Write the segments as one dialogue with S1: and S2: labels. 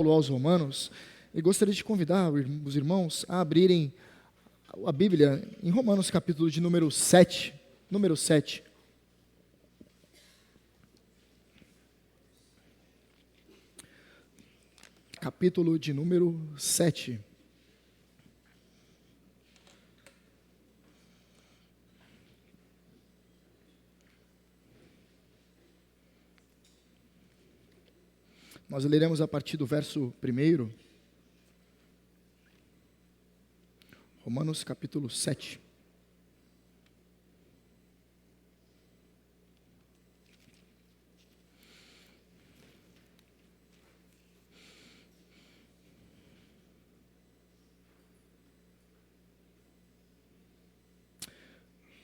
S1: Paulo aos Romanos, e gostaria de convidar os irmãos a abrirem a Bíblia em Romanos, capítulo de número 7. Número 7. Capítulo de número 7. Nós leremos a partir do verso 1. Romanos capítulo 7.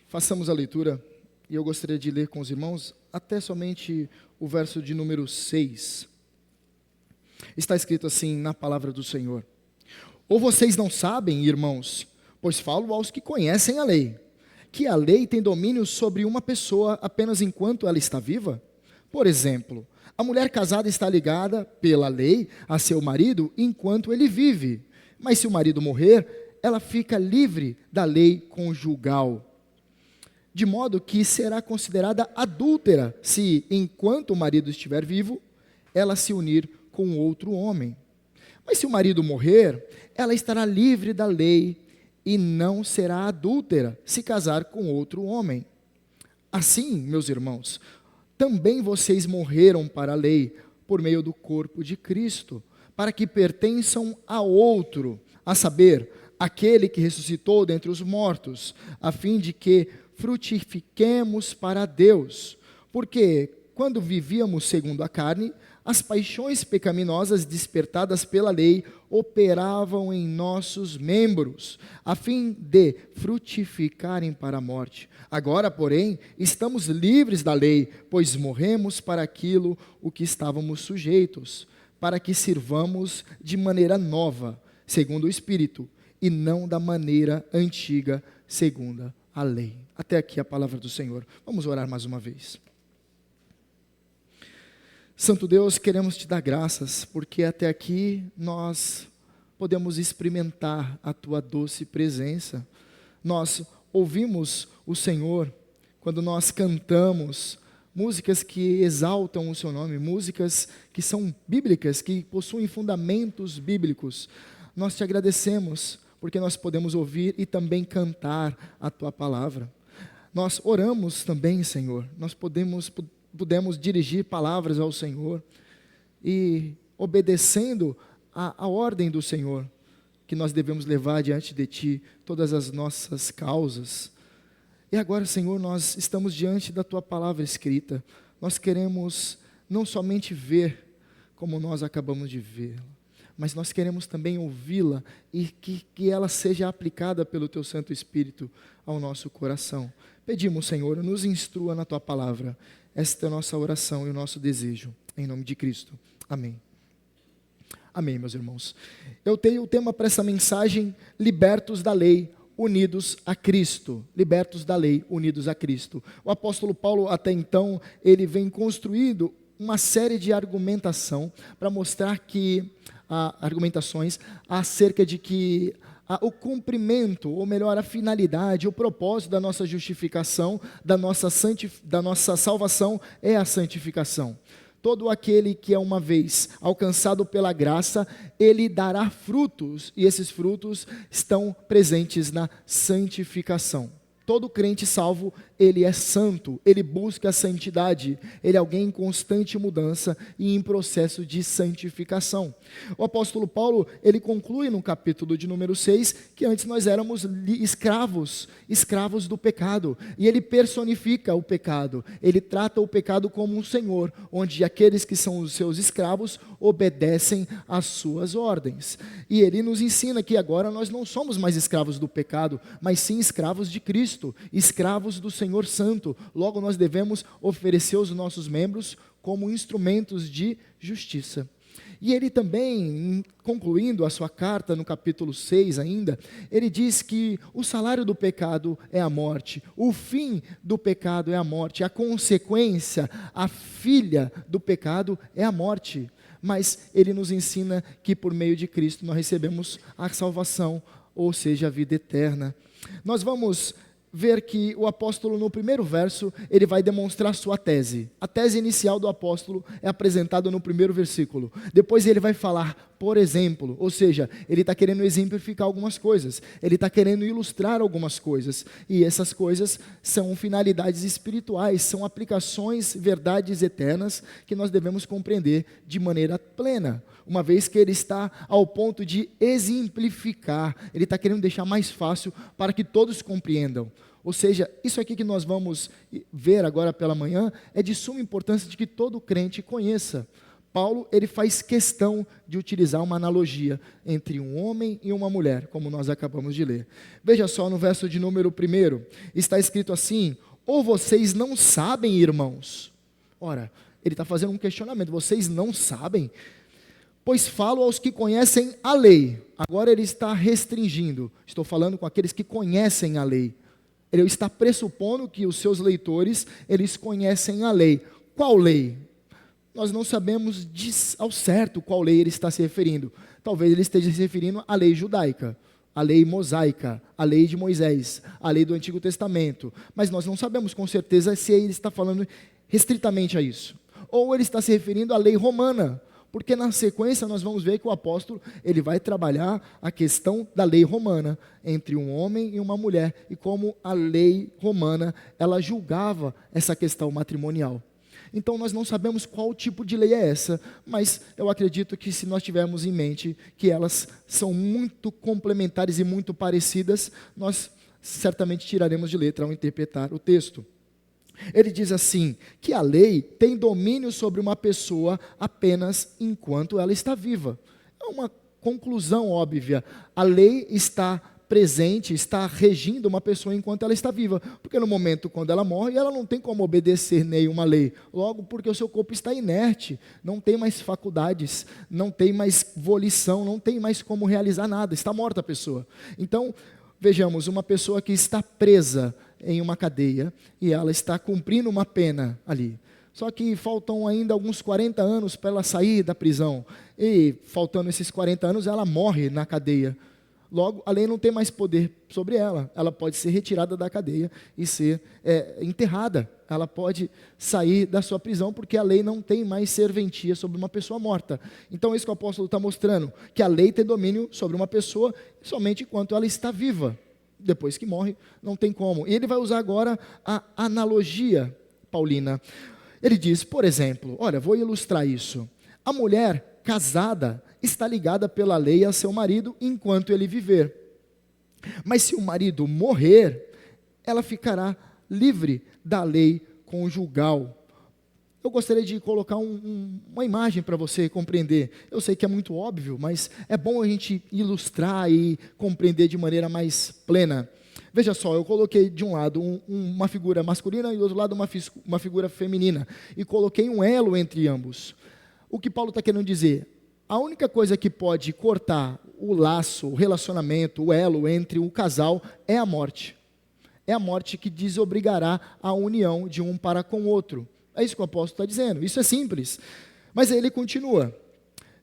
S1: Façamos a leitura, e eu gostaria de ler com os irmãos até somente o verso de número 6. Está escrito assim na palavra do Senhor: Ou vocês não sabem, irmãos, pois falo aos que conhecem a lei, que a lei tem domínio sobre uma pessoa apenas enquanto ela está viva? Por exemplo, a mulher casada está ligada pela lei a seu marido enquanto ele vive, mas se o marido morrer, ela fica livre da lei conjugal, de modo que será considerada adúltera se, enquanto o marido estiver vivo, ela se unir com outro homem. Mas se o marido morrer, ela estará livre da lei e não será adúltera se casar com outro homem. Assim, meus irmãos, também vocês morreram para a lei por meio do corpo de Cristo, para que pertençam a outro, a saber, aquele que ressuscitou dentre os mortos, a fim de que frutifiquemos para Deus. Porque quando vivíamos segundo a carne, as paixões pecaminosas despertadas pela lei operavam em nossos membros, a fim de frutificarem para a morte. Agora, porém, estamos livres da lei, pois morremos para aquilo o que estávamos sujeitos, para que sirvamos de maneira nova, segundo o Espírito, e não da maneira antiga, segundo a lei. Até aqui a palavra do Senhor. Vamos orar mais uma vez. Santo Deus, queremos te dar graças, porque até aqui nós podemos experimentar a tua doce presença. Nós ouvimos o Senhor quando nós cantamos músicas que exaltam o seu nome, músicas que são bíblicas, que possuem fundamentos bíblicos. Nós te agradecemos porque nós podemos ouvir e também cantar a tua palavra. Nós oramos também, Senhor, nós pudemos dirigir palavras ao Senhor e obedecendo a ordem do Senhor, que nós devemos levar diante de Ti todas as nossas causas. E agora, Senhor, nós estamos diante da Tua palavra escrita. Nós queremos não somente ver como nós acabamos de ver, mas nós queremos também ouvi-la e que ela seja aplicada pelo Teu Santo Espírito ao nosso coração. Pedimos, Senhor, nos instrua na Tua palavra. Esta é a nossa oração e o nosso desejo, em nome de Cristo. Amém. Amém, meus irmãos. Eu tenho o tema para essa mensagem: libertos da lei, unidos a Cristo. Libertos da lei, unidos a Cristo. O apóstolo Paulo, até então, ele vem construindo uma série de argumentação para mostrar que argumentações acerca de que o cumprimento, ou melhor, a finalidade, o propósito da nossa justificação, da nossa salvação é a santificação. Todo aquele que é uma vez alcançado pela graça, ele dará frutos, e esses frutos estão presentes na santificação. Todo crente salvo, ele é santo, ele busca a santidade, ele é alguém em constante mudança e em processo de santificação. O apóstolo Paulo, ele conclui no capítulo de número 6, que antes nós éramos escravos do pecado, e ele personifica o pecado, ele trata o pecado como um senhor, onde aqueles que são os seus escravos obedecem às suas ordens. E ele nos ensina que agora nós não somos mais escravos do pecado, mas sim escravos de Cristo, escravos do Senhor Santo. Logo nós devemos oferecer os nossos membros como instrumentos de justiça. E ele também, concluindo a sua carta no capítulo 6 ainda, ele diz que o salário do pecado é a morte, o fim do pecado é a morte, a consequência, a filha do pecado é a morte. mas ele nos ensina que por meio de Cristo nós recebemos a salvação, ou seja, a vida eterna. Nós vamos ver que o apóstolo, no primeiro verso, ele vai demonstrar sua tese. A tese inicial do apóstolo é apresentada no primeiro versículo. Depois ele vai falar, por exemplo, ou seja, ele está querendo exemplificar algumas coisas, ele está querendo ilustrar algumas coisas, e essas coisas são finalidades espirituais, são aplicações, verdades eternas, que nós devemos compreender de maneira plena, uma vez que ele está ao ponto de exemplificar, ele está querendo deixar mais fácil para que todos compreendam. Ou seja, isso aqui que nós vamos ver agora pela manhã é de suma importância de que todo crente conheça. Paulo, ele faz questão de utilizar uma analogia entre um homem e uma mulher, como nós acabamos de ler. Veja só, no verso de número 1, está escrito assim: ou vocês não sabem, irmãos? Ora, ele está fazendo um questionamento, vocês não sabem? Pois falo aos que conhecem a lei. Agora ele está restringindo, estou falando com aqueles que conhecem a lei. Ele está pressupondo que os seus leitores, eles conhecem a lei. Qual lei? Nós não sabemos ao certo qual lei ele está se referindo. Talvez ele esteja se referindo à lei judaica, à lei mosaica, à lei de Moisés, à lei do Antigo Testamento. Mas nós não sabemos com certeza se ele está falando restritamente a isso. Ou ele está se referindo à lei romana, porque na sequência nós vamos ver que o apóstolo ele vai trabalhar a questão da lei romana entre um homem e uma mulher e como a lei romana ela julgava essa questão matrimonial. Então nós não sabemos qual tipo de lei é essa, mas eu acredito que se nós tivermos em mente que elas são muito complementares e muito parecidas, nós certamente tiraremos de letra ao interpretar o texto. Ele diz assim, que a lei tem domínio sobre uma pessoa apenas enquanto ela está viva. É uma conclusão óbvia. A lei está presente, está regindo uma pessoa enquanto ela está viva. Porque no momento quando ela morre, ela não tem como obedecer nenhuma lei. Logo, porque o seu corpo está inerte, não tem mais faculdades, não tem mais volição, não tem mais como realizar nada, está morta a pessoa. Então, vejamos, uma pessoa que está presa em uma cadeia e ela está cumprindo uma pena ali. Só que faltam ainda alguns 40 anos para ela sair da prisão. E faltando esses 40 anos, ela morre na cadeia. Logo, a lei não tem mais poder sobre ela. Ela pode ser retirada da cadeia e ser enterrada. Ela pode sair da sua prisão porque a lei não tem mais serventia sobre uma pessoa morta. Então, é isso que o apóstolo está mostrando, que a lei tem domínio sobre uma pessoa somente enquanto ela está viva. Depois que morre, não tem como. E ele vai usar agora a analogia paulina. Ele diz, por exemplo, olha, vou ilustrar isso. A mulher casada está ligada pela lei a seu marido enquanto ele viver. Mas se o marido morrer, ela ficará livre da lei conjugal. Eu gostaria de colocar uma imagem para você compreender. Eu sei que é muito óbvio, mas é bom a gente ilustrar e compreender de maneira mais plena. Veja só, eu coloquei de um lado uma figura masculina e do outro lado uma figura feminina. E coloquei um elo entre ambos. O que Paulo está querendo dizer? A única coisa que pode cortar o laço, o relacionamento, o elo entre o casal é a morte. É a morte que desobrigará a união de um para com o outro. É isso que o apóstolo está dizendo, isso é simples. Mas aí ele continua,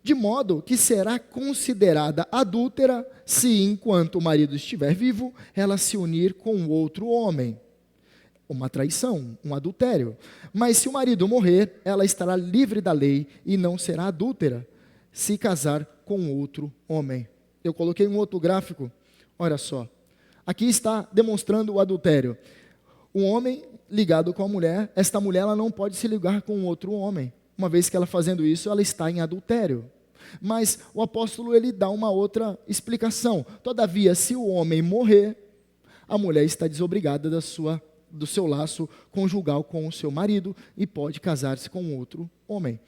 S1: de modo que será considerada adúltera se, enquanto o marido estiver vivo, ela se unir com outro homem. Uma traição, um adultério. Mas se o marido morrer, ela estará livre da lei e não será adúltera se casar com outro homem. Eu coloquei um outro gráfico, olha só. Aqui está demonstrando o adultério. Um homem ligado com a mulher, esta mulher ela não pode se ligar com outro homem. Uma vez que ela fazendo isso, ela está em adultério. Mas o apóstolo ele dá uma outra explicação. Todavia, se o homem morrer, a mulher está desobrigada do seu laço conjugal com o seu marido e pode casar-se com outro homem.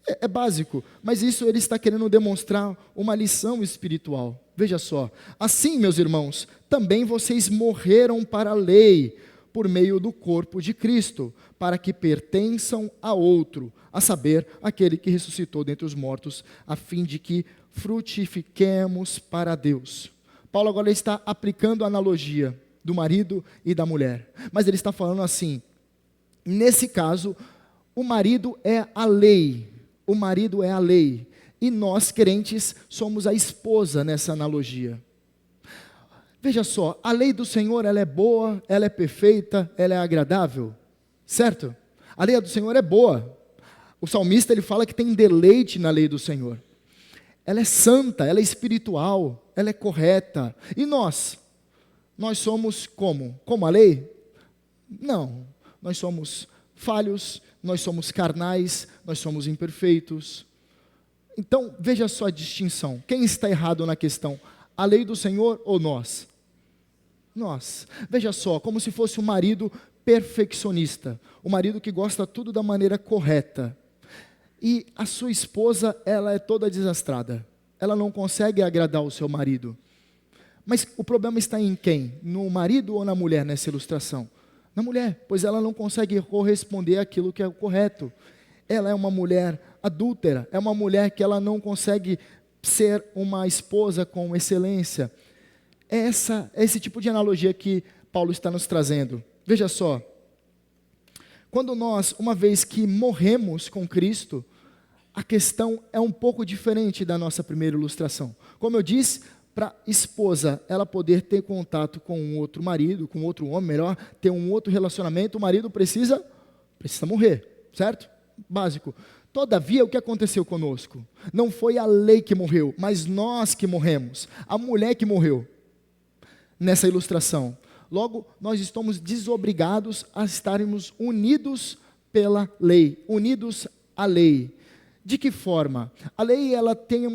S1: É básico, mas isso ele está querendo demonstrar uma lição espiritual. Veja só, assim, meus irmãos, também vocês morreram para a lei, por meio do corpo de Cristo, para que pertençam a outro, a saber, aquele que ressuscitou dentre os mortos, a fim de que frutifiquemos para Deus. Paulo agora está aplicando a analogia do marido e da mulher, mas ele está falando assim, nesse caso, o marido é a lei, o marido é a lei, e nós crentes somos a esposa nessa analogia. Veja só, a lei do Senhor, ela é boa, ela é perfeita, ela é agradável, certo? A lei do Senhor é boa. O salmista, ele fala que tem deleite na lei do Senhor. Ela é santa, ela é espiritual, ela é correta. E nós? Nós somos como? Como a lei? Não, nós somos falhos, nós somos carnais, nós somos imperfeitos. Então, veja só a distinção. Quem está errado na questão? A lei do Senhor ou nós? Nós. Veja só, como se fosse um marido perfeccionista, o marido que gosta tudo da maneira correta. E a sua esposa, ela é toda desastrada. Ela não consegue agradar o seu marido. Mas o problema está em quem? No marido ou na mulher nessa ilustração? Na mulher, pois ela não consegue corresponder àquilo que é o correto. Ela é uma mulher adúltera, é uma mulher que ela não consegue ser uma esposa com excelência. É esse tipo de analogia que Paulo está nos trazendo. Veja só, quando nós, uma vez que morremos com Cristo, a questão é um pouco diferente da nossa primeira ilustração. Como eu disse, para a esposa ela poder ter contato com um outro marido, com outro homem, melhor, ter um outro relacionamento, o marido precisa morrer, certo? Básico. Todavia, o que aconteceu conosco? Não foi a lei que morreu, mas nós que morremos. A mulher que morreu. Nessa ilustração. Logo, nós estamos desobrigados a estarmos unidos pela lei, unidos à lei. De que forma? A lei, ela tem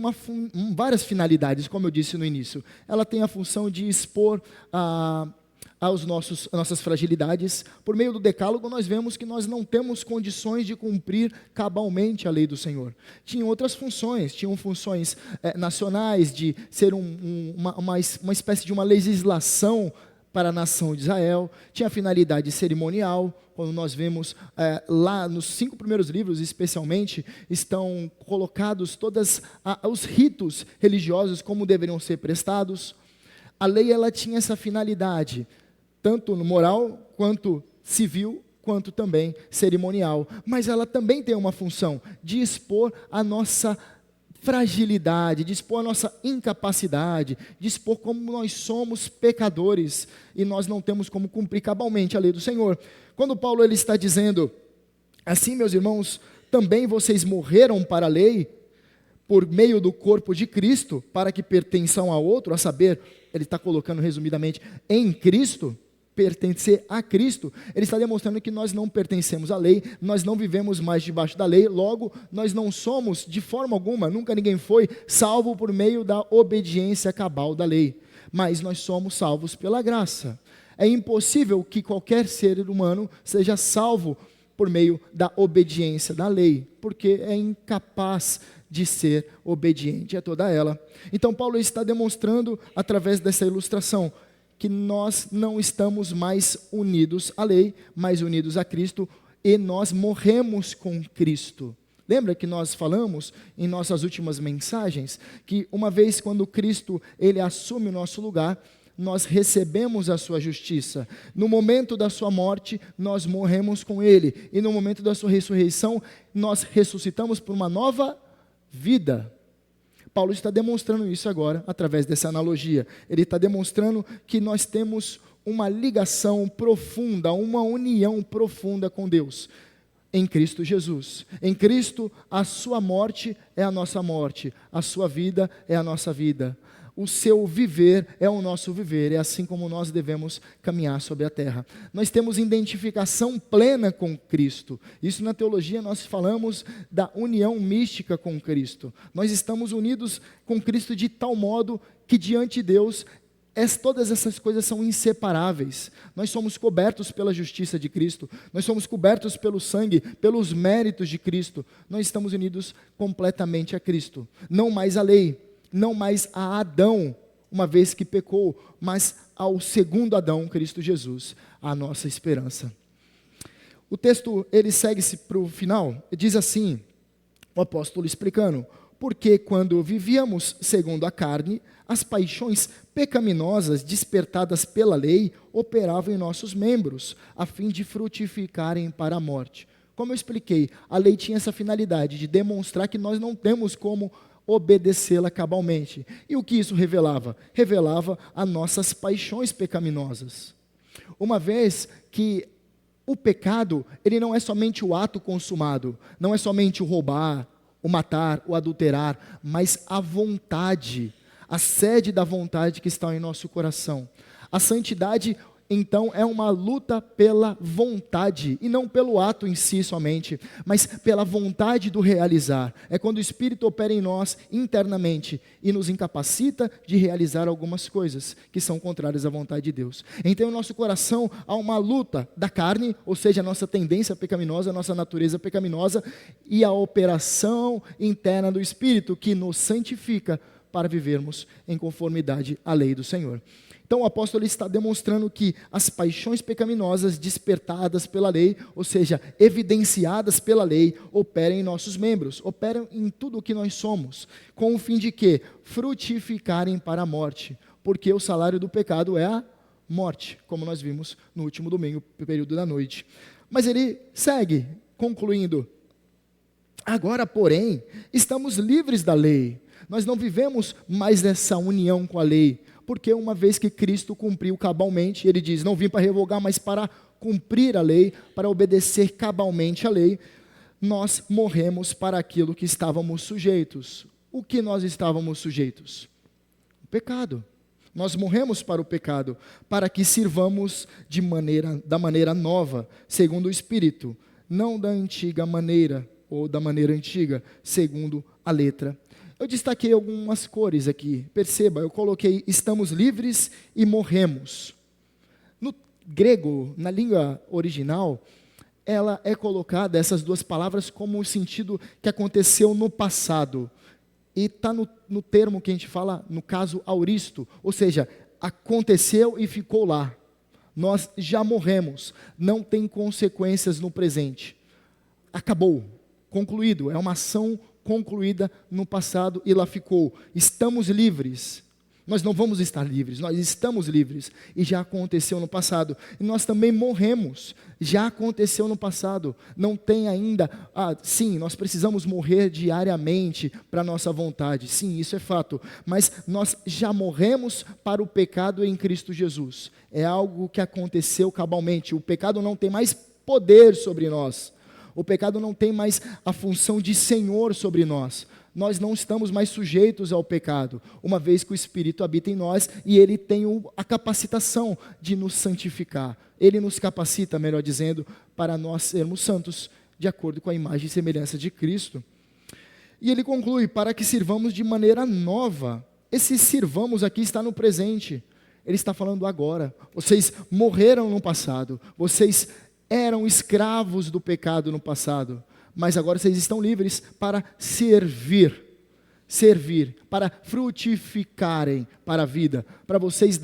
S1: várias finalidades, como eu disse no início. Ela tem a função de expor as nossas fragilidades. Por meio do decálogo, nós vemos que nós não temos condições de cumprir cabalmente a lei do Senhor. Tinham outras funções, tinham funções nacionais, de ser uma espécie de uma legislação para a nação de Israel, tinha finalidade cerimonial, quando nós vemos lá nos 5 primeiros livros, especialmente, estão colocados todos os ritos religiosos, como deveriam ser prestados. A lei, ela tinha essa finalidade, tanto no moral, quanto civil, quanto também cerimonial, mas ela também tem uma função de expor a nossa fragilidade, de expor a nossa incapacidade, de expor como nós somos pecadores e nós não temos como cumprir cabalmente a lei do Senhor. Quando Paulo ele está dizendo, assim, meus irmãos, também vocês morreram para a lei, por meio do corpo de Cristo, para que pertençam a outro, a saber, ele está colocando resumidamente, em Cristo, pertencer a Cristo, ele está demonstrando que nós não pertencemos à lei, nós não vivemos mais debaixo da lei, logo, nós não somos, de forma alguma, nunca ninguém foi, salvo por meio da obediência cabal da lei, mas nós somos salvos pela graça. É impossível que qualquer ser humano seja salvo por meio da obediência da lei, porque é incapaz de ser obediente a toda ela. Então Paulo está demonstrando, através dessa ilustração, que nós não estamos mais unidos à lei, mas unidos a Cristo, e nós morremos com Cristo. Lembra que nós falamos em nossas últimas mensagens, que uma vez quando Cristo ele assume o nosso lugar, nós recebemos a sua justiça. No momento da sua morte, nós morremos com ele, e no momento da sua ressurreição, nós ressuscitamos por uma nova vida. Paulo está demonstrando isso agora, através dessa analogia. Ele está demonstrando que nós temos uma ligação profunda, uma união profunda com Deus, em Cristo Jesus. Em Cristo, a sua morte é a nossa morte, a sua vida é a nossa vida. O seu viver é o nosso viver, é assim como nós devemos caminhar sobre a terra. Nós temos identificação plena com Cristo. Isso na teologia nós falamos da união mística com Cristo. Nós estamos unidos com Cristo de tal modo que diante de Deus, todas essas coisas são inseparáveis. Nós somos cobertos pela justiça de Cristo, nós somos cobertos pelo sangue, pelos méritos de Cristo. Nós estamos unidos completamente a Cristo, não mais a lei, não mais a Adão, uma vez que pecou, mas ao segundo Adão, Cristo Jesus, a nossa esperança. O texto, ele segue-se para o final, diz assim, o apóstolo explicando, porque quando vivíamos segundo a carne, as paixões pecaminosas despertadas pela lei operavam em nossos membros, a fim de frutificarem para a morte. Como eu expliquei, a lei tinha essa finalidade de demonstrar que nós não temos como obedecê-la cabalmente. E o que isso revelava? Revelava as nossas paixões pecaminosas. Uma vez que o pecado, ele não é somente o ato consumado, não é somente o roubar, o matar, o adulterar, mas a vontade, a sede da vontade que está em nosso coração. A santidade, então, é uma luta pela vontade, e não pelo ato em si somente, mas pela vontade do realizar. É quando o Espírito opera em nós internamente e nos incapacita de realizar algumas coisas que são contrárias à vontade de Deus. Então, em nosso coração há uma luta da carne, ou seja, a nossa tendência pecaminosa, a nossa natureza pecaminosa, e a operação interna do Espírito que nos santifica para vivermos em conformidade à lei do Senhor. Então o apóstolo está demonstrando que as paixões pecaminosas despertadas pela lei, ou seja, evidenciadas pela lei, operam em nossos membros, operam em tudo o que nós somos, com o fim de que? Frutificarem para a morte, porque o salário do pecado é a morte, como nós vimos no último domingo, período da noite. Mas ele segue, concluindo: agora, porém, estamos livres da lei, nós não vivemos mais nessa união com a lei, porque uma vez que Cristo cumpriu cabalmente, ele diz, não vim para revogar, mas para cumprir a lei, para obedecer cabalmente a lei, nós morremos para aquilo que estávamos sujeitos. O que nós estávamos sujeitos? O pecado. Nós morremos para o pecado, para que sirvamos da maneira nova, segundo o Espírito, não da antiga maneira, ou da maneira antiga, segundo a letra. Eu destaquei algumas cores aqui, perceba, eu coloquei estamos livres e morremos. No grego, na língua original, ela é colocada, essas duas palavras, como o sentido que aconteceu no passado. E está no termo que a gente fala, no caso, auristo, ou seja, aconteceu e ficou lá. Nós já morremos, não tem consequências no presente. Acabou, concluído, é uma ação concluída no passado e lá ficou. Estamos livres. Nós não vamos estar livres, nós estamos livres. E já aconteceu no passado. E nós também morremos. Já aconteceu no passado. Não tem ainda... sim, nós precisamos morrer diariamente para a nossa vontade. Sim, isso é fato. Mas nós já morremos para o pecado em Cristo Jesus. É algo que aconteceu cabalmente. O pecado não tem mais poder sobre nós. O pecado não tem mais a função de senhor sobre nós. Nós não estamos mais sujeitos ao pecado, uma vez que o Espírito habita em nós e Ele tem a capacitação de nos santificar. Ele nos capacita, melhor dizendo, para nós sermos santos, de acordo com a imagem e semelhança de Cristo. E ele conclui, para que sirvamos de maneira nova. Esse sirvamos aqui está no presente. Ele está falando agora. Vocês morreram no passado. Vocês eram escravos do pecado no passado, mas agora vocês estão livres para servir, para frutificarem para a vida, para vocês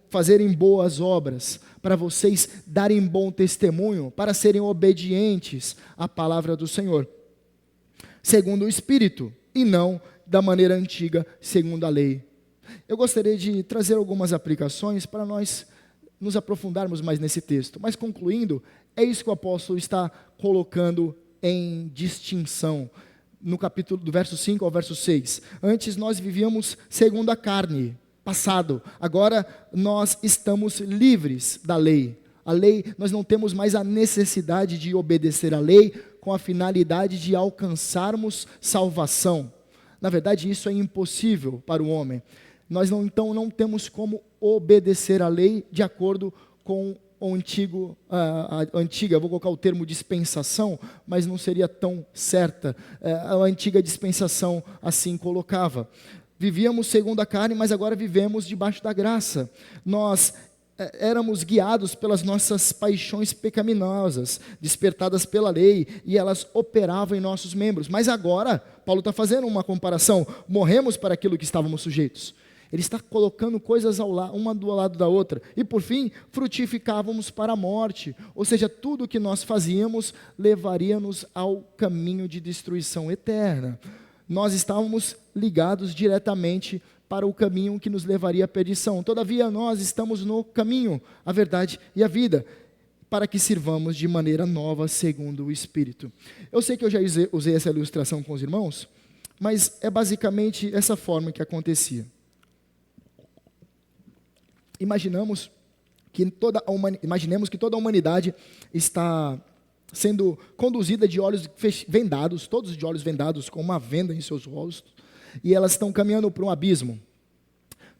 S1: fazerem boas obras, para vocês darem bom testemunho, para serem obedientes à palavra do Senhor, segundo o Espírito, e não da maneira antiga, segundo a lei. Eu gostaria de trazer algumas aplicações para nós nos aprofundarmos mais nesse texto, mas concluindo, é isso que o apóstolo está colocando em distinção, no capítulo do verso 5 ao verso 6. Antes nós vivíamos segundo a carne, passado. Agora nós estamos livres da lei. A lei, nós não temos mais a necessidade de obedecer à lei com a finalidade de alcançarmos salvação. Na verdade, isso é impossível para o homem. Nós então não temos como obedecer à lei de acordo com a antiga, vou colocar o termo dispensação, mas não seria tão certa. A antiga dispensação assim colocava. Vivíamos segundo a carne, mas agora vivemos debaixo da graça. Nós éramos guiados pelas nossas paixões pecaminosas, despertadas pela lei, e elas operavam em nossos membros. Mas agora, Paulo está fazendo uma comparação, morremos para aquilo que estávamos sujeitos. Ele está colocando coisas uma do lado da outra. E por fim, frutificávamos para a morte. Ou seja, tudo o que nós fazíamos levaria-nos ao caminho de destruição eterna. Nós estávamos ligados diretamente para o caminho que nos levaria à perdição. Todavia, nós estamos no caminho, a verdade e a vida. para que sirvamos de maneira nova segundo o Espírito. Eu sei que eu já usei essa ilustração com os irmãos, mas é basicamente essa forma que acontecia. Imaginemos que toda a humanidade está sendo conduzida de olhos vendados, todos de olhos vendados, com uma venda em seus rostos, e elas estão caminhando para um abismo.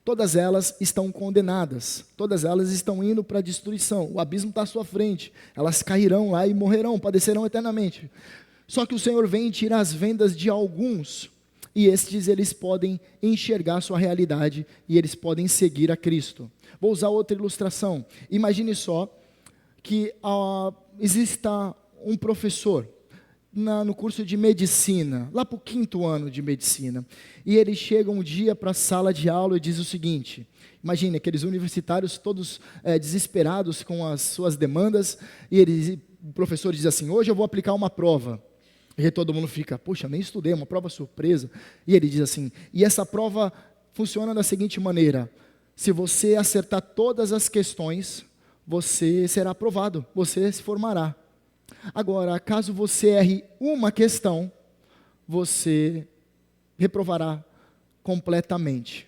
S1: Todas elas estão condenadas, todas elas estão indo para a destruição, o abismo está à sua frente, elas cairão lá e morrerão, padecerão eternamente. Só que o Senhor vem e tira as vendas de alguns, e estes eles podem enxergar a sua realidade, e eles podem seguir a Cristo. Vou usar outra ilustração. Imagine só que exista um professor no curso de medicina, lá para o 5º ano de medicina, e ele chega um dia para a sala de aula e diz o seguinte: imagine aqueles universitários todos desesperados com as suas demandas, e o professor diz assim: hoje eu vou aplicar uma prova. E aí todo mundo fica: puxa, nem estudei, uma prova surpresa. E ele diz assim: e essa prova funciona da seguinte maneira: se você acertar todas as questões, você será aprovado, você se formará. Agora, caso você erre uma questão, você reprovará completamente.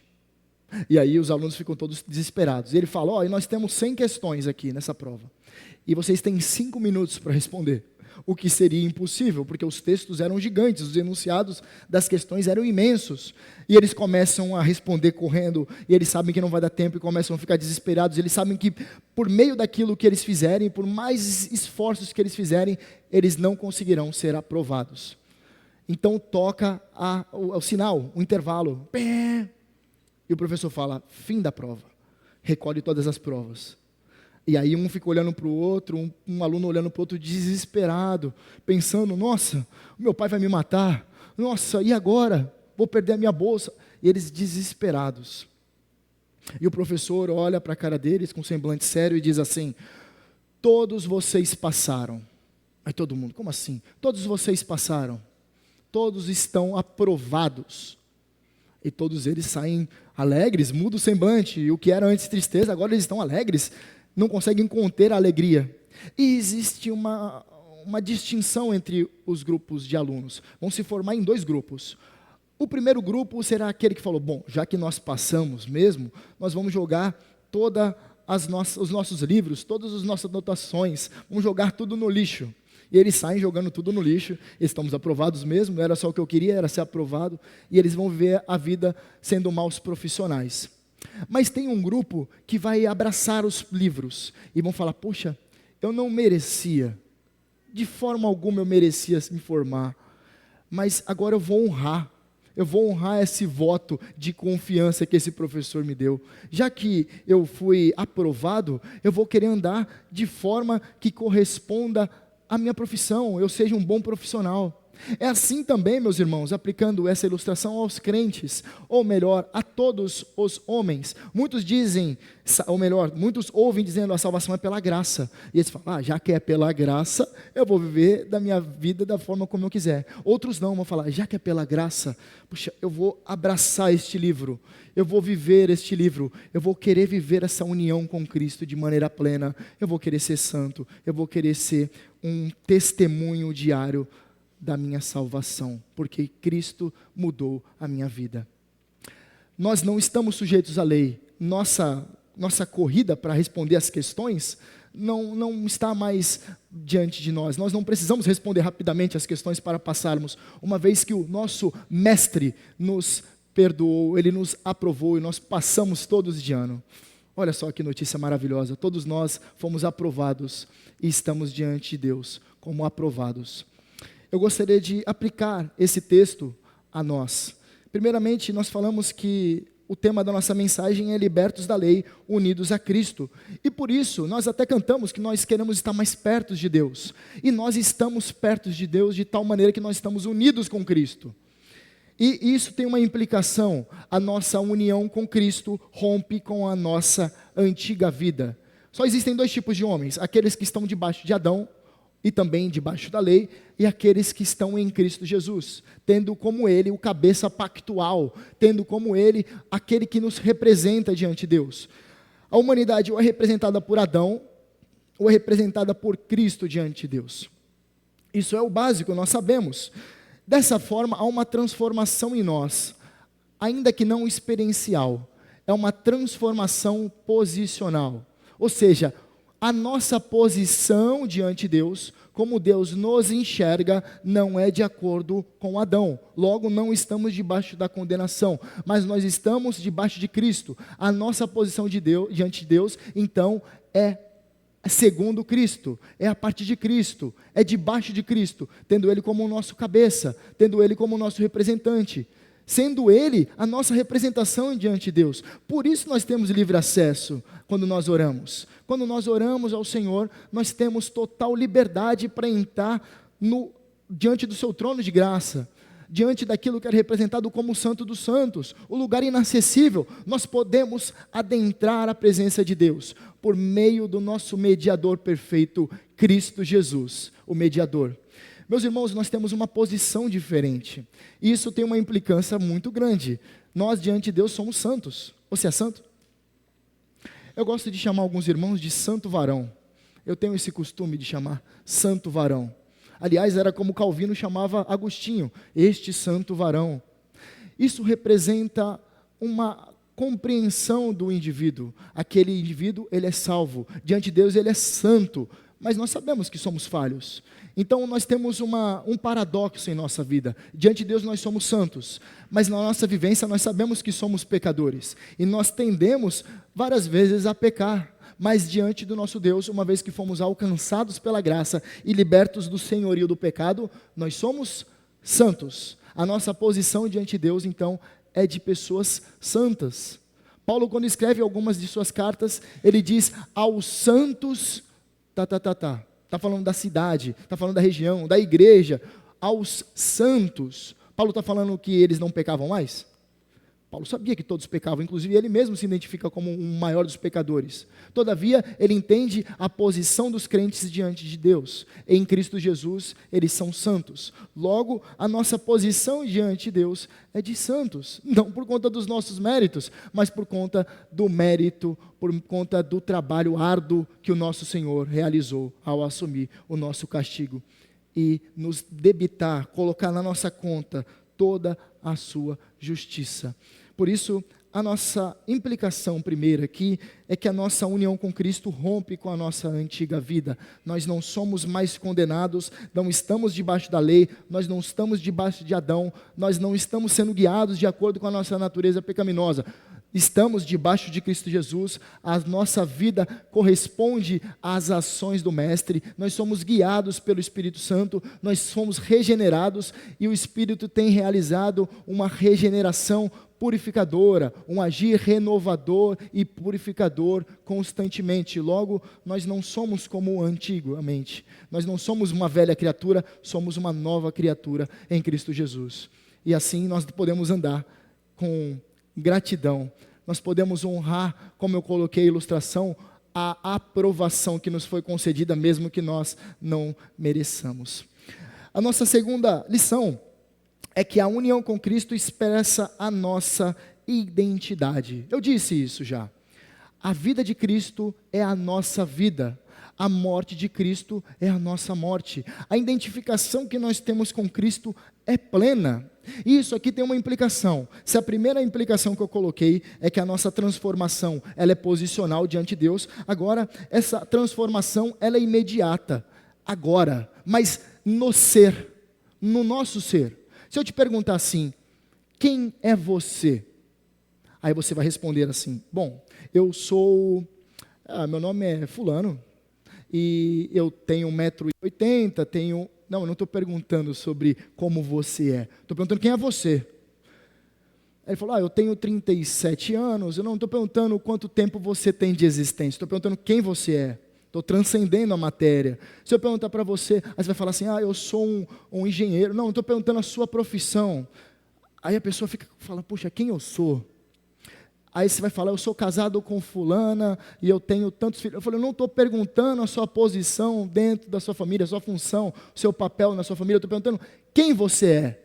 S1: E aí os alunos ficam todos desesperados. E ele fala: e nós temos 100 questões aqui nessa prova, e vocês têm 5 minutos para responder. O que seria impossível, porque os textos eram gigantes, os enunciados das questões eram imensos, e eles começam a responder correndo, e eles sabem que não vai dar tempo, e começam a ficar desesperados. Eles sabem que por meio daquilo que eles fizerem, por mais esforços que eles fizerem, eles não conseguirão ser aprovados. Então toca o sinal, o intervalo, e o professor fala: fim da prova, recolhe todas as provas. E aí um fica olhando para o outro, um aluno olhando para o outro desesperado, pensando: nossa, o meu pai vai me matar, nossa, e agora? Vou perder a minha bolsa. E eles desesperados. E o professor olha para a cara deles com um semblante sério e diz assim: todos vocês passaram. Aí todo mundo: como assim? Todos vocês passaram. Todos estão aprovados. E todos eles saem alegres, muda o semblante. E o que era antes tristeza, agora eles estão alegres, não conseguem conter a alegria. E existe uma distinção entre os grupos de alunos. Vão se formar em 2 grupos. O primeiro grupo será aquele que falou: bom, já que nós passamos mesmo, nós vamos jogar todos os nossos livros, todas as nossas anotações, vamos jogar tudo no lixo. E eles saem jogando tudo no lixo. Estamos aprovados mesmo, não era só o que eu queria, era ser aprovado. E eles vão viver a vida sendo maus profissionais. Mas tem um grupo que vai abraçar os livros e vão falar: poxa, eu não merecia, de forma alguma eu merecia me formar, mas agora eu vou honrar esse voto de confiança que esse professor me deu. Já que eu fui aprovado, eu vou querer andar de forma que corresponda à minha profissão, eu seja um bom profissional. É assim também, meus irmãos, aplicando essa ilustração aos crentes, ou melhor, a todos os homens. Muitos ouvem dizendo: a salvação é pela graça. E eles falam: já que é pela graça, eu vou viver da minha vida da forma como eu quiser. Outros não, vão falar: já que é pela graça, puxa, eu vou abraçar este livro, eu vou viver este livro, eu vou querer viver essa união com Cristo de maneira plena, eu vou querer ser santo, eu vou querer ser um testemunho diário da minha salvação, porque Cristo mudou a minha vida. Nós não estamos sujeitos à lei. Nossa corrida para responder as questões não está mais diante de nós. Nós não precisamos responder rapidamente as questões para passarmos, uma vez que o nosso mestre nos perdoou, ele nos aprovou e nós passamos todos de ano. Olha só que notícia maravilhosa: todos nós fomos aprovados e estamos diante de Deus como aprovados. Eu gostaria de aplicar esse texto a nós. Primeiramente, nós falamos que o tema da nossa mensagem é libertos da lei, unidos a Cristo. E por isso, nós até cantamos que nós queremos estar mais perto de Deus. E nós estamos perto de Deus de tal maneira que nós estamos unidos com Cristo. E isso tem uma implicação: a nossa união com Cristo rompe com a nossa antiga vida. Só existem 2 tipos de homens: aqueles que estão debaixo de Adão, e também debaixo da lei, e aqueles que estão em Cristo Jesus, tendo como Ele o cabeça pactual, tendo como Ele aquele que nos representa diante de Deus. A humanidade ou é representada por Adão, ou é representada por Cristo diante de Deus. Isso é o básico, nós sabemos. Dessa forma, há uma transformação em nós, ainda que não experiencial, é uma transformação posicional. Ou seja, a nossa posição diante de Deus, como Deus nos enxerga, não é de acordo com Adão. Logo, não estamos debaixo da condenação, mas nós estamos debaixo de Cristo. A nossa posição de Deus, diante de Deus, então, é segundo Cristo, é a partir de Cristo, é debaixo de Cristo, tendo Ele como o nosso cabeça, tendo Ele como o nosso representante, sendo Ele a nossa representação diante de Deus. Por isso nós temos livre acesso quando nós oramos. Quando nós oramos ao Senhor, nós temos total liberdade para entrar diante do seu trono de graça, diante daquilo que é representado como o Santo dos Santos, o lugar inacessível. Nós podemos adentrar a presença de Deus por meio do nosso mediador perfeito, Cristo Jesus, o mediador. Meus irmãos, nós temos uma posição diferente, e isso tem uma implicância muito grande. Nós diante de Deus somos santos. Você é santo? Eu gosto de chamar alguns irmãos de santo varão. Eu tenho esse costume de chamar santo varão. Aliás, era como Calvino chamava Agostinho, este santo varão. Isso representa uma compreensão do indivíduo. Aquele indivíduo, ele é salvo. Diante de Deus, ele é santo. Mas nós sabemos que somos falhos. Então, nós temos um paradoxo em nossa vida. Diante de Deus, nós somos santos. Mas na nossa vivência, nós sabemos que somos pecadores. E nós tendemos, várias vezes, a pecar. Mas diante do nosso Deus, uma vez que fomos alcançados pela graça e libertos do senhorio do pecado, nós somos santos. A nossa posição diante de Deus, então, é de pessoas santas. Paulo, quando escreve algumas de suas cartas, ele diz aos santos, está falando da cidade, está falando da região, da igreja, aos santos. Paulo está falando que eles não pecavam mais? Paulo sabia que todos pecavam, inclusive ele mesmo se identifica como um maior dos pecadores. Todavia, ele entende a posição dos crentes diante de Deus. Em Cristo Jesus, eles são santos. Logo, a nossa posição diante de Deus é de santos. Não por conta dos nossos méritos, mas por conta do mérito, por conta do trabalho árduo que o nosso Senhor realizou ao assumir o nosso castigo e nos debitar, colocar na nossa conta toda a sua justiça. Por isso, a nossa implicação primeira aqui é que a nossa união com Cristo rompe com a nossa antiga vida. Nós não somos mais condenados, não estamos debaixo da lei, nós não estamos debaixo de Adão, nós não estamos sendo guiados de acordo com a nossa natureza pecaminosa. Estamos debaixo de Cristo Jesus, a nossa vida corresponde às ações do Mestre, nós somos guiados pelo Espírito Santo, nós somos regenerados e o Espírito tem realizado uma regeneração purificadora, um agir renovador e purificador constantemente. Logo, nós não somos como antigamente, nós não somos uma velha criatura, somos uma nova criatura em Cristo Jesus. E assim nós podemos andar com gratidão, nós podemos honrar, como eu coloquei a ilustração, a aprovação que nos foi concedida, mesmo que nós não mereçamos. A nossa segunda lição é que a união com Cristo expressa a nossa identidade. Eu disse isso já. A vida de Cristo é a nossa vida. A morte de Cristo é a nossa morte. A identificação que nós temos com Cristo é plena. E isso aqui tem uma implicação. Se a primeira implicação que eu coloquei é que a nossa transformação ela é posicional diante de Deus, agora essa transformação ela é imediata, agora, mas no ser, no nosso ser. Se eu te perguntar assim, quem é você? Aí você vai responder assim, bom, eu sou, meu nome é fulano, e eu tenho 1,80 m, não, eu não estou perguntando sobre como você é, estou perguntando quem é você. Aí ele falou, eu tenho 37 anos, eu não estou perguntando quanto tempo você tem de existência, estou perguntando quem você é. Estou transcendendo a matéria. Se eu perguntar para você, aí você vai falar assim, eu sou um engenheiro. Não, estou perguntando a sua profissão. Aí a pessoa fala, puxa, quem eu sou? Aí você vai falar, eu sou casado com fulana e eu tenho tantos filhos. Eu falei, eu não estou perguntando a sua posição dentro da sua família, a sua função, o seu papel na sua família. Eu estou perguntando quem você é.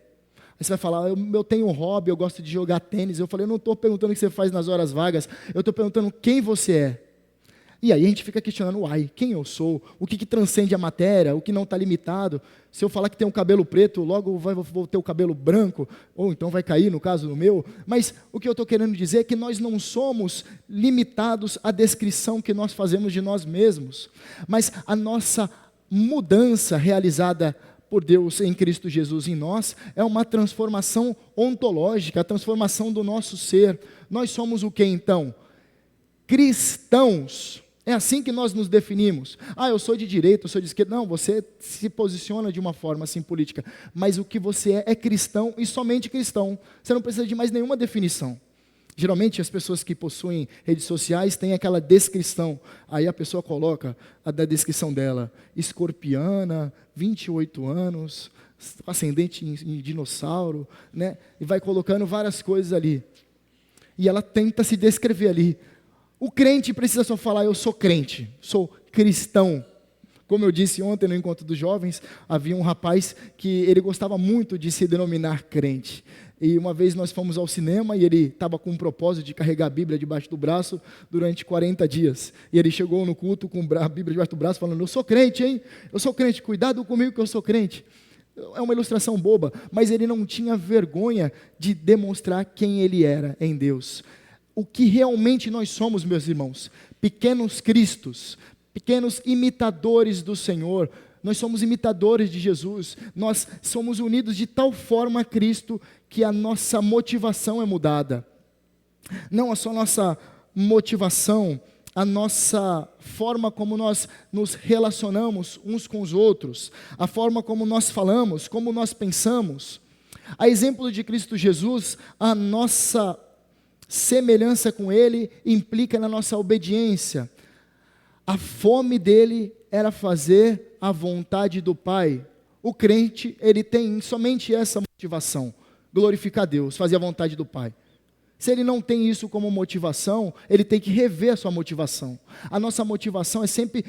S1: Aí você vai falar, eu tenho um hobby, eu gosto de jogar tênis. Eu falei, eu não estou perguntando o que você faz nas horas vagas. Eu estou perguntando quem você é. E aí a gente fica questionando, uai, quem eu sou? O que transcende a matéria? O que não está limitado? Se eu falar que tenho um cabelo preto, logo vou ter o cabelo branco, ou então vai cair, no caso do meu. Mas o que eu estou querendo dizer é que nós não somos limitados à descrição que nós fazemos de nós mesmos. Mas a nossa mudança realizada por Deus em Cristo Jesus em nós é uma transformação ontológica, a transformação do nosso ser. Nós somos o que então? Cristãos. É assim que nós nos definimos. Eu sou de direita, eu sou de esquerda. Não, você se posiciona de uma forma assim política. Mas o que você é cristão e somente cristão. Você não precisa de mais nenhuma definição. Geralmente as pessoas que possuem redes sociais têm aquela descrição. Aí a pessoa coloca a da descrição dela. Escorpiana, 28 anos, ascendente em dinossauro, né? E vai colocando várias coisas ali. E ela tenta se descrever ali. O crente precisa só falar, eu sou crente, sou cristão. Como eu disse ontem no encontro dos jovens, havia um rapaz que ele gostava muito de se denominar crente. E uma vez nós fomos ao cinema e ele estava com o propósito de carregar a Bíblia debaixo do braço durante 40 dias. E ele chegou no culto com a Bíblia debaixo do braço falando, eu sou crente, hein? Eu sou crente, cuidado comigo que eu sou crente. É uma ilustração boba, mas ele não tinha vergonha de demonstrar quem ele era em Deus. O que realmente nós somos, meus irmãos, pequenos cristos, pequenos imitadores do Senhor, nós somos imitadores de Jesus, nós somos unidos de tal forma a Cristo que a nossa motivação é mudada. Não só a nossa motivação, a nossa forma como nós nos relacionamos uns com os outros, a forma como nós falamos, como nós pensamos. A exemplo de Cristo Jesus, a nossa semelhança com Ele implica na nossa obediência. A fome dele era fazer a vontade do Pai. O crente, ele tem somente essa motivação, glorificar Deus, fazer a vontade do Pai. Se ele não tem isso como motivação, ele tem que rever a sua motivação. A nossa motivação é sempre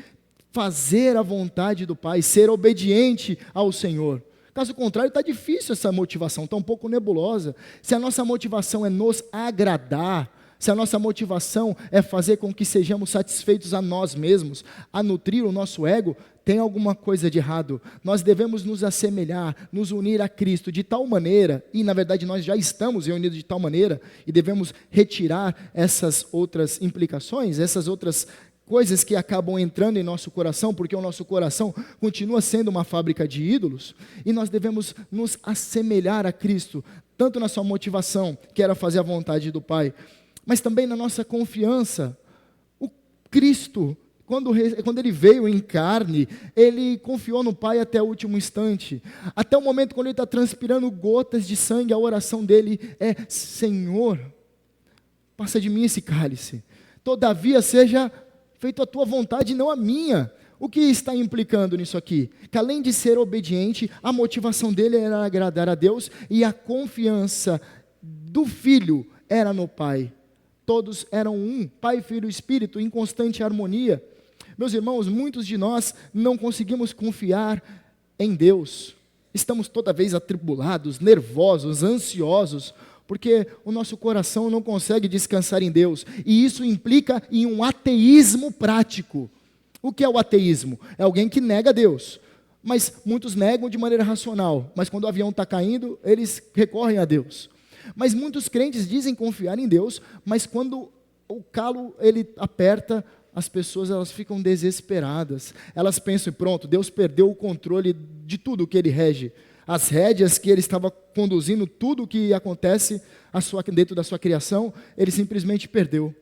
S1: fazer a vontade do Pai, ser obediente ao Senhor. Caso contrário, está difícil essa motivação, está um pouco nebulosa. Se a nossa motivação é nos agradar, se a nossa motivação é fazer com que sejamos satisfeitos a nós mesmos, a nutrir o nosso ego, tem alguma coisa de errado. Nós devemos nos assemelhar, nos unir a Cristo de tal maneira, e na verdade nós já estamos reunidos de tal maneira, e devemos retirar essas outras implicações, essas outras coisas que acabam entrando em nosso coração, porque o nosso coração continua sendo uma fábrica de ídolos, e nós devemos nos assemelhar a Cristo, tanto na sua motivação, que era fazer a vontade do Pai, mas também na nossa confiança. O Cristo, quando ele veio em carne, ele confiou no Pai até o último instante, até o momento quando ele está transpirando gotas de sangue, a oração dele é, Senhor, passa de mim esse cálice, todavia seja feito a tua vontade e não a minha. O que está implicando nisso aqui? Que além de ser obediente, a motivação dele era agradar a Deus e a confiança do Filho era no Pai. Todos eram um, Pai, Filho e Espírito, em constante harmonia. Meus irmãos, muitos de nós não conseguimos confiar em Deus. Estamos toda vez atribulados, nervosos, ansiosos, porque o nosso coração não consegue descansar em Deus, e isso implica em um ateísmo prático. O que é o ateísmo? É alguém que nega Deus, mas muitos negam de maneira racional, mas quando o avião está caindo, eles recorrem a Deus. Mas muitos crentes dizem confiar em Deus, mas quando o calo ele aperta, as pessoas elas ficam desesperadas, elas pensam, pronto, Deus perdeu o controle de tudo que Ele rege, as rédeas que Ele estava conduzindo, tudo o que acontece dentro da sua criação, Ele simplesmente perdeu.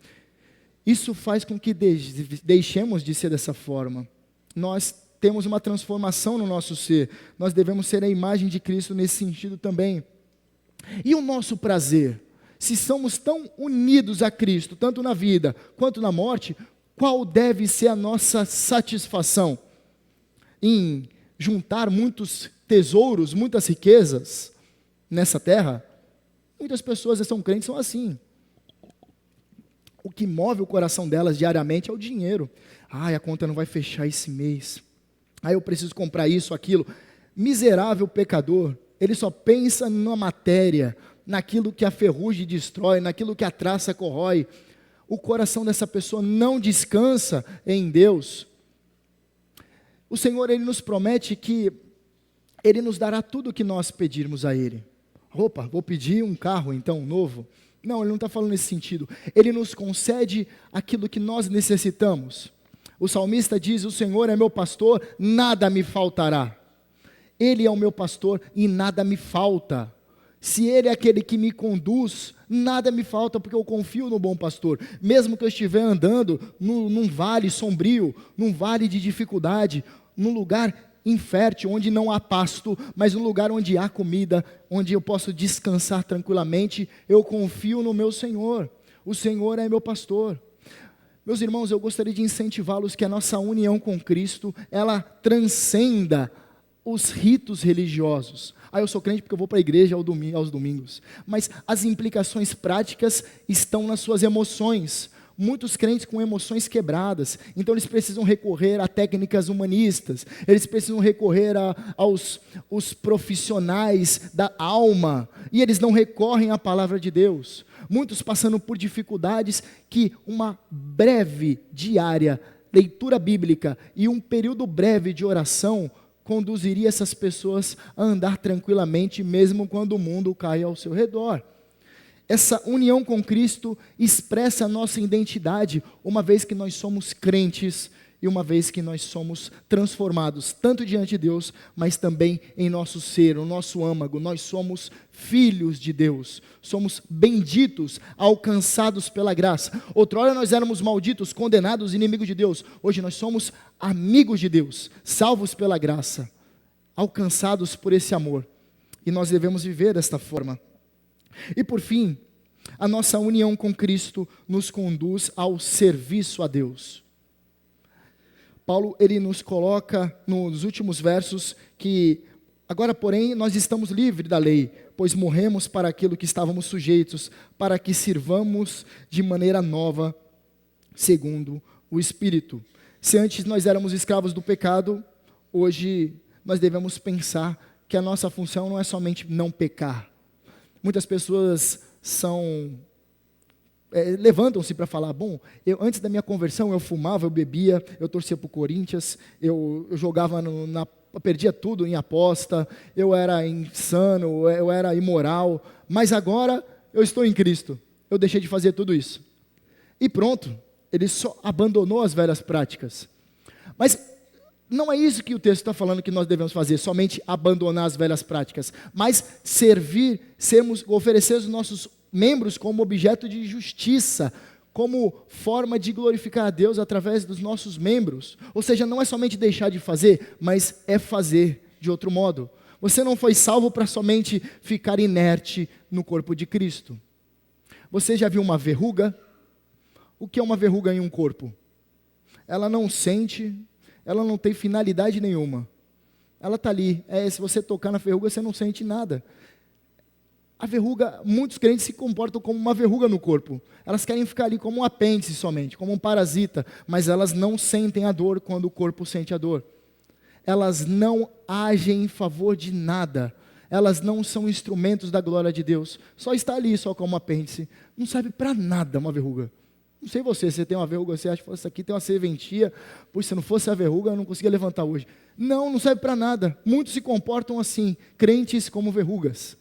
S1: Isso faz com que deixemos de ser dessa forma. Nós temos uma transformação no nosso ser, nós devemos ser a imagem de Cristo nesse sentido também. E o nosso prazer? Se somos tão unidos a Cristo, tanto na vida quanto na morte, qual deve ser a nossa satisfação? Em juntar muitos tesouros, muitas riquezas nessa terra? Muitas pessoas que são crentes são assim. O que move o coração delas diariamente é o dinheiro. A conta não vai fechar esse mês. Eu preciso comprar isso, aquilo. Miserável pecador, ele só pensa na matéria, naquilo que a ferrugem destrói, naquilo que a traça corrói. o coração dessa pessoa não descansa em Deus, o Senhor, Ele nos promete que Ele nos dará tudo o que nós pedirmos a Ele. Opa, vou pedir um carro então, novo? Não, Ele não está falando nesse sentido. Ele nos concede aquilo que nós necessitamos. O salmista diz: o Senhor é meu pastor, nada me faltará. Ele é o meu pastor e nada me falta. Se Ele é aquele que me conduz, nada me falta, porque eu confio no bom pastor. Mesmo que eu estiver andando num vale sombrio, num vale de dificuldade, num lugar infértil, onde não há pasto, mas um lugar onde há comida, onde eu posso descansar tranquilamente, eu confio no meu Senhor. O Senhor é meu pastor. Meus irmãos, eu gostaria de incentivá-los que a nossa união com Cristo, ela transcenda os ritos religiosos. Eu sou crente porque eu vou para a igreja aos domingos. Mas as implicações práticas estão nas suas emoções. Muitos crentes com emoções quebradas, então eles precisam recorrer a técnicas humanistas, eles precisam recorrer aos profissionais da alma, e eles não recorrem à palavra de Deus. Muitos passando por dificuldades que uma breve diária leitura bíblica e um período breve de oração conduziria essas pessoas a andar tranquilamente, mesmo quando o mundo cai ao seu redor. Essa união com Cristo expressa a nossa identidade, uma vez que nós somos crentes e uma vez que nós somos transformados, tanto diante de Deus, mas também em nosso ser, no nosso âmago. Nós somos filhos de Deus, somos benditos, alcançados pela graça. Outrora nós éramos malditos, condenados, inimigos de Deus. Hoje nós somos amigos de Deus, salvos pela graça, alcançados por esse amor. E nós devemos viver desta forma. E por fim, a nossa união com Cristo nos conduz ao serviço a Deus. Paulo, ele nos coloca nos últimos versos que, agora porém, nós estamos livres da lei, pois morremos para aquilo que estávamos sujeitos, para que sirvamos de maneira nova, segundo o Espírito. Se antes nós éramos escravos do pecado, hoje nós devemos pensar que a nossa função não é somente não pecar. Muitas pessoas levantam-se para falar: bom, antes da minha conversão eu fumava, eu bebia, eu torcia para o Corinthians, eu jogava, perdia tudo em aposta, eu era insano, eu era imoral, mas agora eu estou em Cristo, eu deixei de fazer tudo isso. E pronto, ele só abandonou as velhas práticas. Mas não é isso que o texto está falando que nós devemos fazer, somente abandonar as velhas práticas, mas servir, oferecer os nossos membros como objeto de justiça, como forma de glorificar a Deus através dos nossos membros. Ou seja, não é somente deixar de fazer, mas é fazer de outro modo. Você não foi salvo para somente ficar inerte no corpo de Cristo. Você já viu uma verruga? O que é uma verruga em um corpo? Ela não sente, ela não tem finalidade nenhuma. Ela está ali. Se você tocar na verruga, você não sente nada. A verruga, muitos crentes se comportam como uma verruga no corpo. Elas querem ficar ali como um apêndice somente, como um parasita, mas elas não sentem a dor quando o corpo sente a dor. Elas não agem em favor de nada. Elas não são instrumentos da glória de Deus. Só está ali, só como apêndice. Não serve para nada uma verruga. Não sei você tem uma verruga, você acha que isso aqui tem uma serventia, pois se não fosse a verruga eu não conseguia levantar hoje. Não serve para nada. Muitos se comportam assim, crentes como verrugas,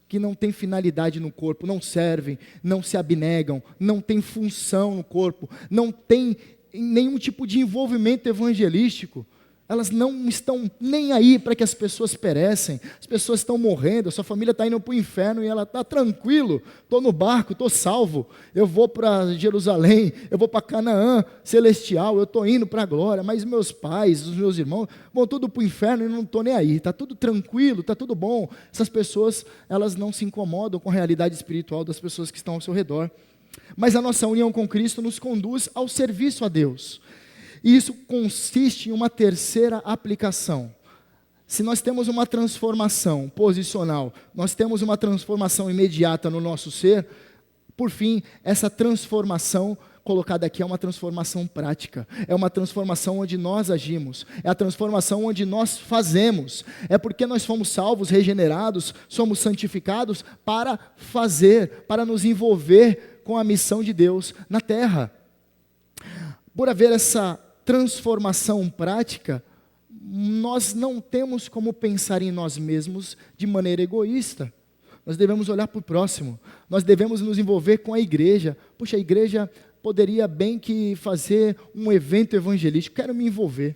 S1: que não têm finalidade no corpo, não servem, não se abnegam, não têm função no corpo, não têm nenhum tipo de envolvimento evangelístico. Elas não estão nem aí para que as pessoas perecem, as pessoas estão morrendo, a sua família está indo para o inferno e ela está tranquilo, estou no barco, estou salvo, eu vou para Jerusalém, eu vou para Canaã celestial, eu estou indo para a glória, mas meus pais, os meus irmãos, vão tudo para o inferno e não estou nem aí, está tudo tranquilo, está tudo bom. Essas pessoas, elas não se incomodam com a realidade espiritual das pessoas que estão ao seu redor. Mas a nossa união com Cristo nos conduz ao serviço a Deus. E isso consiste em uma terceira aplicação. Se nós temos uma transformação posicional, nós temos uma transformação imediata no nosso ser, por fim, essa transformação colocada aqui é uma transformação prática, é uma transformação onde nós agimos, é a transformação onde nós fazemos, é porque nós fomos salvos, regenerados, somos santificados para fazer, para nos envolver com a missão de Deus na terra. Por haver essa transformação prática, nós não temos como pensar em nós mesmos de maneira egoísta. Nós devemos olhar para o próximo, nós devemos nos envolver com a igreja. Puxa, a igreja poderia bem que fazer um evento evangelístico, quero me envolver,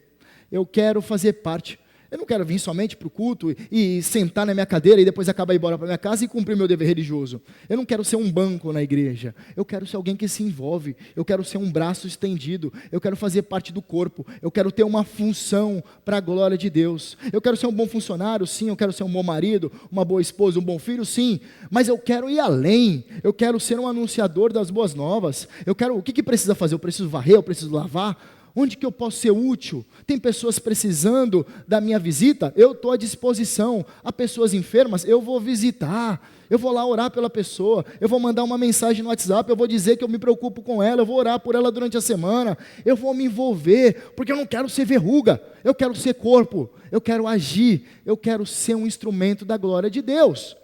S1: eu quero fazer parte. Eu não quero vir somente para o culto e sentar na minha cadeira e depois acabar ir embora para minha casa e cumprir meu dever religioso. Eu não quero ser um banco na igreja. Eu quero ser alguém que se envolve. Eu quero ser um braço estendido. Eu quero fazer parte do corpo. Eu quero ter uma função para a glória de Deus. Eu quero ser um bom funcionário, sim. Eu quero ser um bom marido, uma boa esposa, um bom filho, sim. Mas eu quero ir além. Eu quero ser um anunciador das boas novas. O que precisa fazer? Eu preciso varrer? Eu preciso lavar? Onde que eu posso ser útil? Tem pessoas precisando da minha visita? Eu estou à disposição. Há pessoas enfermas? Eu vou visitar. Eu vou lá orar pela pessoa. Eu vou mandar uma mensagem no WhatsApp. Eu vou dizer que eu me preocupo com ela. Eu vou orar por ela durante a semana. Eu vou me envolver, porque eu não quero ser verruga. Eu quero ser corpo. Eu quero agir. Eu quero ser um instrumento da glória de Deus.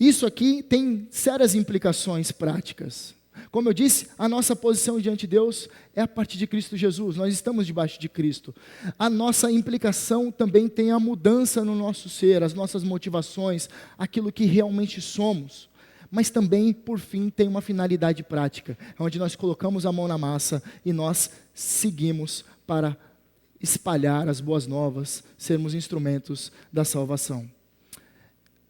S1: Isso aqui tem sérias implicações práticas. Como eu disse, a nossa posição diante de Deus é a partir de Cristo Jesus, nós estamos debaixo de Cristo. A nossa implicação também tem a mudança no nosso ser, as nossas motivações, aquilo que realmente somos. Mas também, por fim, tem uma finalidade prática, onde nós colocamos a mão na massa e nós seguimos para espalhar as boas novas, sermos instrumentos da salvação.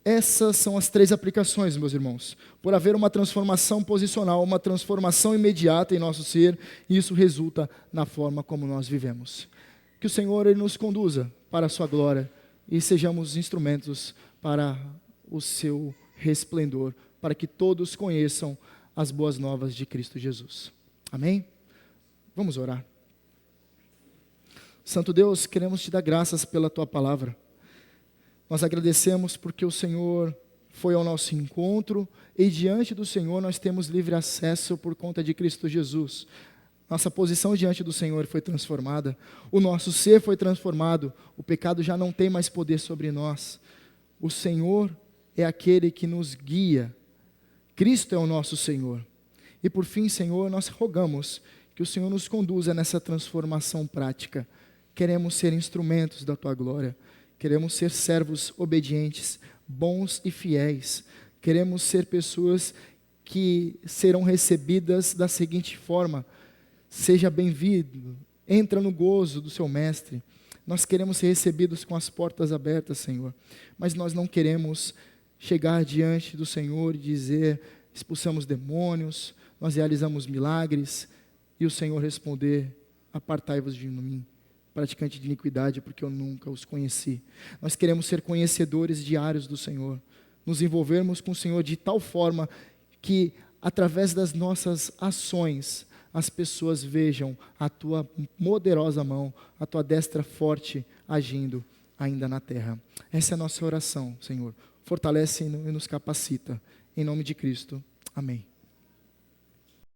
S1: Essas são as 3 aplicações, meus irmãos. Por haver uma transformação posicional, uma transformação imediata em nosso ser, e isso resulta na forma como nós vivemos. Que o Senhor ele nos conduza para a sua glória e sejamos instrumentos para o seu resplendor, para que todos conheçam as boas novas de Cristo Jesus. Amém? Vamos orar. Santo Deus, queremos te dar graças pela tua palavra. Nós agradecemos porque o Senhor foi ao nosso encontro e diante do Senhor nós temos livre acesso por conta de Cristo Jesus. Nossa posição diante do Senhor foi transformada, o nosso ser foi transformado, o pecado já não tem mais poder sobre nós. O Senhor é aquele que nos guia, Cristo é o nosso Senhor. E por fim, Senhor, nós rogamos que o Senhor nos conduza nessa transformação prática. Queremos ser instrumentos da tua glória. Queremos ser servos obedientes, bons e fiéis. Queremos ser pessoas que serão recebidas da seguinte forma: seja bem-vindo, entra no gozo do seu mestre. Nós queremos ser recebidos com as portas abertas, Senhor. Mas nós não queremos chegar diante do Senhor e dizer, expulsamos demônios, nós realizamos milagres, e o Senhor responder, apartai-vos de mim, praticante de iniquidade, porque eu nunca os conheci. Nós queremos ser conhecedores diários do Senhor, nos envolvermos com o Senhor de tal forma que, através das nossas ações, as pessoas vejam a tua poderosa mão, a tua destra forte agindo ainda na terra. Essa é a nossa oração, Senhor. Fortalece e nos capacita. Em nome de Cristo. Amém.